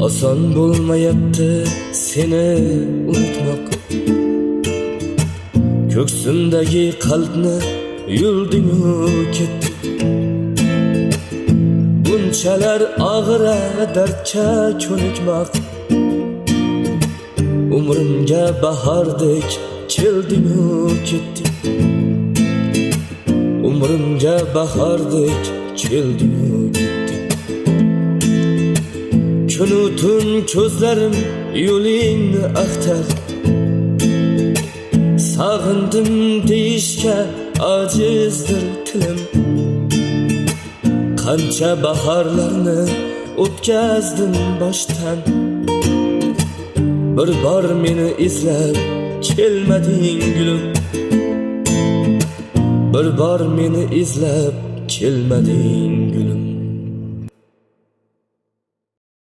Oson bo'lmayapti seni unutmoq. Ko'ksimdagi qalbni yuldingu ketdi. Bunchalar og'ira dardga ko'nikmoq. Umrimga bahordek keldingu ketdi. Umrimga bahordek keldingu ketdi. Kunu tun ko'zlarim yo'lingni axtar. Sağındım deyishga ajizdir tilim. Qancha bahorlarni o'tkazdim boshdan. Bir bor meni izlab kelmading gulum. Bir bor meni izlab kelmading